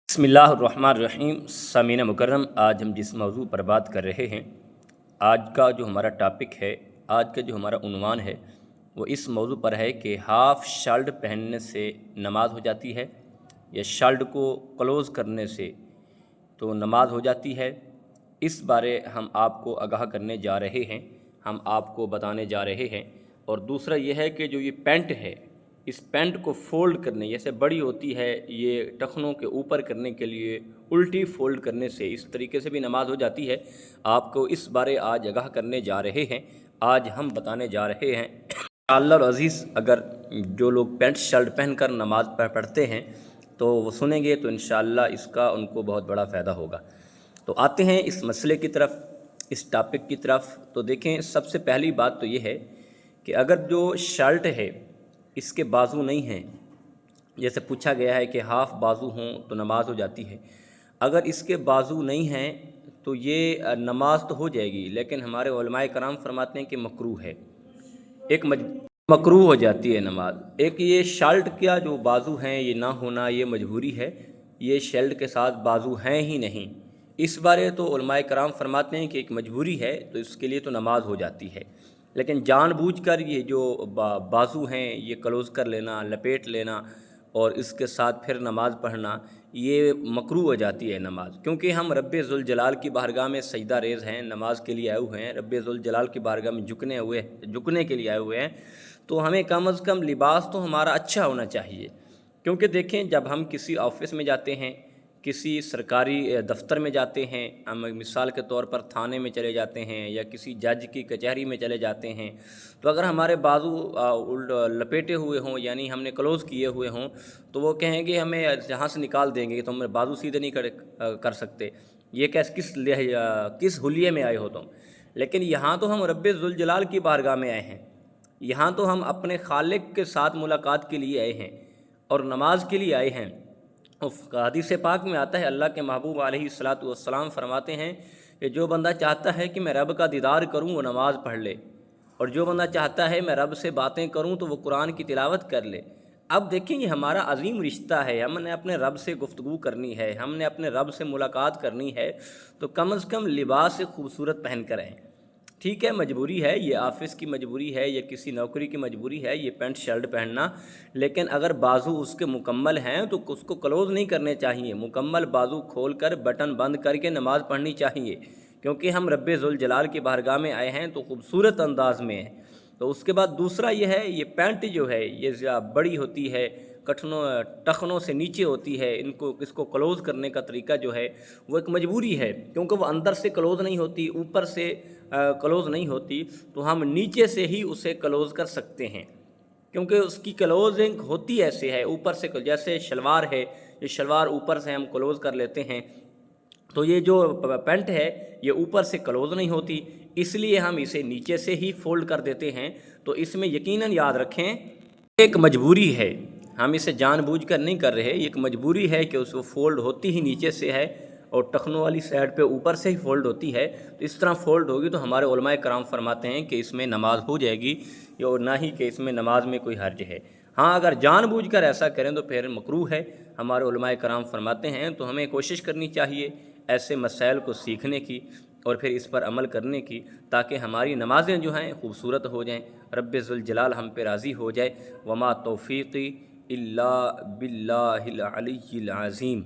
बिस्मिल्लाहिर्रहमानिर्रहीम। सामीन मुकर्रम, आज हम जिस मौजू पर बात कर रहे हैं, आज का जो हमारा टॉपिक है, आज का जो हमारा उन्वान है, वो इस मौजू पर है कि हाफ़ शर्ट पहनने से नमाज हो जाती है या शर्ट को क्लोज़ करने से तो नमाज हो जाती है। इस बारे हम आपको आगाह करने जा रहे हैं, हम आपको बताने जा रहे हैं। और दूसरा ये है कि जो ये पैंट है, इस पैंट को फ़ोल्ड करने, जैसे बड़ी होती है, ये टखनों के ऊपर करने के लिए उल्टी फ़ोल्ड करने से इस तरीके से भी नमाज हो जाती है। आपको इस बारे आज आगाह करने जा रहे हैं, आज हम बताने जा रहे हैं। अल्लाह अज़ीज़, अगर जो लोग पैंट शर्ट पहनकर नमाज पढ़ते हैं तो वो सुनेंगे तो इंशाअल्लाह इसका उनको बहुत बड़ा फ़ायदा होगा। तो आते हैं इस मसले की तरफ, इस टॉपिक की तरफ। तो देखें, सबसे पहली बात तो ये है कि अगर जो शर्ट है इसके बाजू नहीं हैं, जैसे पूछा गया है कि हाफ़ बाजू हों तो नमाज हो जाती है, अगर इसके बाजू नहीं हैं तो ये नमाज तो हो जाएगी, लेकिन हमारे उलमाए कराम फरमाते हैं कि मकरूह है, एक मकरूह हो जाती है नमाज। एक ये शर्ट का जो बाजू हैं ये ना होना, ये मजबूरी है, ये शर्ट के साथ बाजू हैं ही नहीं। इस बारे तो उलमाए कराम फरमाते हैं कि एक मजबूरी है तो इसके लिए तो नमाज हो जाती है, लेकिन जानबूझकर ये जो बाजू हैं ये क्लोज़ कर लेना, लपेट लेना और इसके साथ फिर नमाज पढ़ना, ये मकरूह हो जाती है नमाज। क्योंकि हम रब्बे ज़ुल जलाल की बारगाह में सजदा रेज़ हैं, नमाज के लिए आए हुए हैं, रब्बे ज़ुल जलाल की बारगाह में झुकने के लिए आए हुए हैं, तो हमें कम अज़ कम लिबास तो हमारा अच्छा होना चाहिए। क्योंकि देखें, जब हम किसी ऑफ़िस में जाते हैं, किसी सरकारी दफ्तर में जाते हैं, हम मिसाल के तौर पर थाने में चले जाते हैं या किसी जज की कचहरी में चले जाते हैं, तो अगर हमारे बाजू लपेटे हुए हों, यानी हमने क्लोज़ किए हुए हों, तो वो कहेंगे, हमें यहाँ से निकाल देंगे, तो हम बाजू सीधे नहीं कर सकते, ये किस हुलिये में आए हो तुम। लेकिन यहाँ तो हम रब्बे ज़ुल जलाल की बारगाह में आए हैं, यहाँ तो हम अपने खालिक के साथ मुलाकात के लिए आए हैं और नमाज के लिए आए हैं। हदीस पाक में आता है, अल्लाह के महबूब अलैहिस्सलातु वस्सलाम फरमाते हैं कि जो बंदा चाहता है कि मैं रब का दीदार करूं वो नमाज़ पढ़ ले, और जो बंदा चाहता है मैं रब से बातें करूं तो वो कुरान की तिलावत कर ले। अब देखें, ये हमारा अजीम रिश्ता है, हमने अपने रब से गुफ्तगू करनी है, हमने अपने रब से मुलाकात करनी है, तो कम अज़ कम लिबास से खूबसूरत पहन कर आएँ। ठीक है, मजबूरी है, ये ऑफ़िस की मजबूरी है, ये किसी नौकरी की मजबूरी है, ये पैंट शर्ट पहनना, लेकिन अगर बाजू उसके मुकम्मल हैं तो उसको क्लोज़ नहीं करने चाहिए, मुकम्मल बाजू खोल कर बटन बंद करके नमाज़ पढ़नी चाहिए। क्योंकि हम रब्बे ज़ुल जलाल की बारगाह में आए हैं तो खूबसूरत अंदाज़ में है। तो उसके बाद दूसरा ये है, ये पैंट जो है ये बड़ी होती है, टखनों से नीचे होती है, इसको क्लोज़ करने का तरीका जो है वो एक मजबूरी है, क्योंकि वो अंदर से क्लोज़ नहीं होती, ऊपर से क्लोज़ नहीं होती, तो हम नीचे से ही उसे क्लोज़ कर सकते हैं। क्योंकि उसकी क्लोजिंग होती ऐसे है, ऊपर से, जैसे शलवार है, ये शलवार ऊपर से हम क्लोज़ कर लेते हैं, तो ये जो पैंट है ये ऊपर से क्लोज़ नहीं होती, इसलिए हम इसे नीचे से ही फ़ोल्ड कर देते हैं। तो इसमें यकीनन याद रखें, एक मजबूरी है, हम इसे जानबूझकर नहीं कर रहे, एक मजबूरी है कि उसको फ़ोल्ड होती ही नीचे से है और टखनों वाली साइड पे ऊपर से ही फ़ोल्ड होती है। तो इस तरह फ़ोल्ड होगी तो हमारे उलमाए कराम फरमाते हैं कि इसमें नमाज हो जाएगी, और ना ही कि इसमें नमाज में कोई हर्ज है। हाँ, अगर जानबूझकर ऐसा करें तो फिर मकरूह है, हमारे उलमाए कराम फरमाते हैं। तो हमें कोशिश करनी चाहिए ऐसे मसाइल को सीखने की और फिर इस पर अमल करने की, ताकि हमारी नमाज़ें जो हैं खूबसूरत हो जाएँ, रब्बे ज़ुल जलाल हम पे राज़ी हो जाए। वमा तौफ़ीक़ी इल्ला बिल्लाहिल अलिय्यिल अज़ीम।